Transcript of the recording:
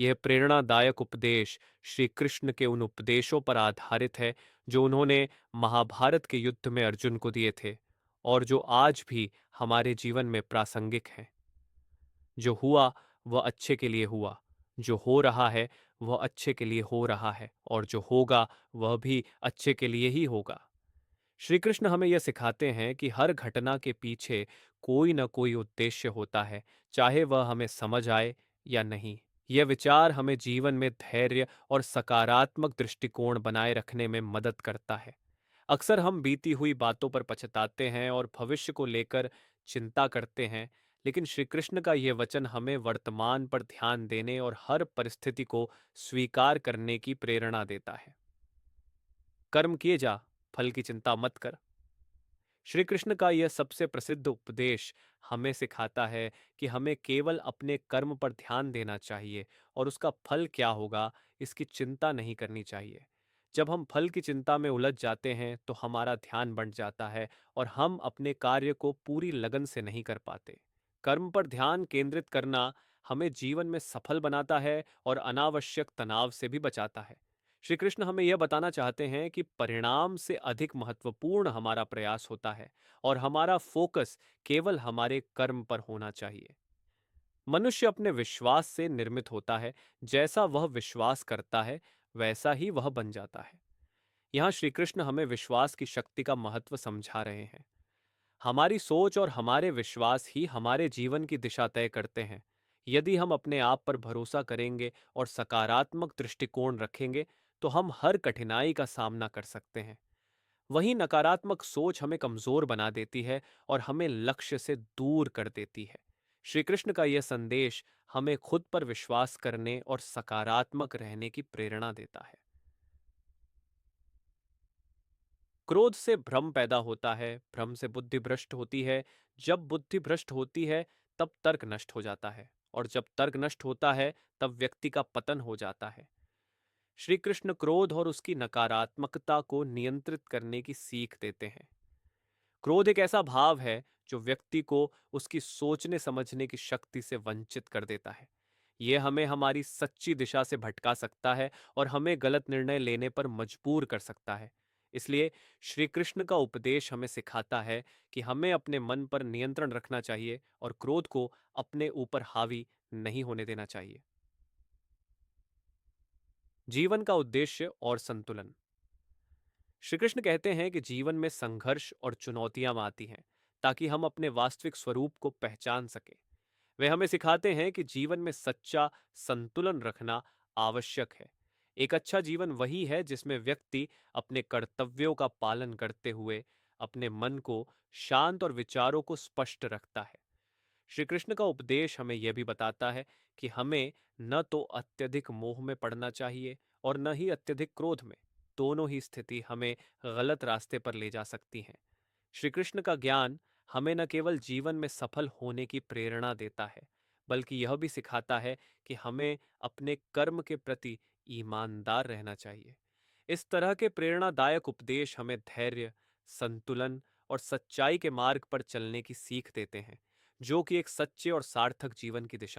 यह प्रेरणादायक उपदेश श्री कृष्ण के उन उपदेशों पर आधारित है जो उन्होंने महाभारत के युद्ध में अर्जुन को दिए थे और जो आज भी हमारे जीवन में प्रासंगिक हैं। जो हुआ वह अच्छे के लिए हुआ, जो हो रहा है वह अच्छे के लिए हो रहा है और जो होगा वह भी अच्छे के लिए ही होगा। श्री कृष्ण हमें यह सिखाते हैं कि हर घटना के पीछे कोई न कोई उद्देश्य होता है, चाहे वह हमें समझ आए या नहीं। यह विचार हमें जीवन में धैर्य और सकारात्मक दृष्टिकोण बनाए रखने में मदद करता है। अक्सर हम बीती हुई बातों पर पछताते हैं और भविष्य को लेकर चिंता करते हैं, लेकिन श्री कृष्ण का यह वचन हमें वर्तमान पर ध्यान देने और हर परिस्थिति को स्वीकार करने की प्रेरणा देता है। कर्म किए जा, फल की चिंता मत कर। श्री कृष्ण का यह सबसे प्रसिद्ध उपदेश हमें सिखाता है कि हमें केवल अपने कर्म पर ध्यान देना चाहिए और उसका फल क्या होगा इसकी चिंता नहीं करनी चाहिए। जब हम फल की चिंता में उलझ जाते हैं तो हमारा ध्यान बंट जाता है और हम अपने कार्य को पूरी लगन से नहीं कर पाते। कर्म पर ध्यान केंद्रित करना हमें जीवन में सफल बनाता है और अनावश्यक तनाव से भी बचाता है। श्री कृष्ण हमें यह बताना चाहते हैं कि परिणाम से अधिक महत्वपूर्ण हमारा प्रयास होता है और हमारा फोकस केवल हमारे कर्म पर होना चाहिए। मनुष्य अपने विश्वास से निर्मित होता है, जैसा वह विश्वास करता है वैसा ही वह बन जाता है। यहाँ श्री कृष्ण हमें विश्वास की शक्ति का महत्व समझा रहे हैं। हमारी सोच और हमारे विश्वास ही हमारे जीवन की दिशा तय करते हैं। यदि हम अपने आप पर भरोसा करेंगे और सकारात्मक दृष्टिकोण रखेंगे, तो हम हर कठिनाई का सामना कर सकते हैं। वहीं नकारात्मक सोच हमें कमजोर बना देती है और हमें लक्ष्य से दूर कर देती है। श्री कृष्ण का यह संदेश हमें खुद पर विश्वास करने और सकारात्मक रहने की प्रेरणा देता है। क्रोध से भ्रम पैदा होता है, भ्रम से बुद्धि भ्रष्ट होती है। जब बुद्धि भ्रष्ट होती है तब तर्क नष्ट हो जाता है और जब तर्क नष्ट होता है तब व्यक्ति का पतन हो जाता है। श्री कृष्ण क्रोध और उसकी नकारात्मकता को नियंत्रित करने की सीख देते हैं। क्रोध एक ऐसा भाव है जो व्यक्ति को उसकी सोचने समझने की शक्ति से वंचित कर देता है। यह हमें हमारी सच्ची दिशा से भटका सकता है और हमें गलत निर्णय लेने पर मजबूर कर सकता है। इसलिए श्री कृष्ण का उपदेश हमें सिखाता है कि हमें अपने मन पर नियंत्रण रखना चाहिए और क्रोध को अपने ऊपर हावी नहीं होने देना चाहिए। जीवन का उद्देश्य और संतुलन। श्री कृष्ण कहते हैं कि जीवन में संघर्ष और चुनौतियां आती हैं ताकि हम अपने वास्तविक स्वरूप को पहचान सकें। वे हमें सिखाते हैं कि जीवन में सच्चा संतुलन रखना आवश्यक है। एक अच्छा जीवन वही है जिसमें व्यक्ति अपने कर्तव्यों का पालन करते हुए अपने मन को शांत और विचारों को स्पष्ट रखता है। श्री कृष्ण का उपदेश हमें यह भी बताता है कि हमें न तो अत्यधिक मोह में पड़ना चाहिए और न ही अत्यधिक क्रोध में। दोनों ही स्थिति हमें गलत रास्ते पर ले जा सकती हैं। श्री कृष्ण का ज्ञान हमें न केवल जीवन में सफल होने की प्रेरणा देता है, बल्कि यह भी सिखाता है कि हमें अपने कर्म के प्रति ईमानदार रहना चाहिए। इस तरह के प्रेरणादायक उपदेश हमें धैर्य, संतुलन और सच्चाई के मार्ग पर चलने की सीख देते हैं, जो कि एक सच्चे और सार्थक जीवन की दिशा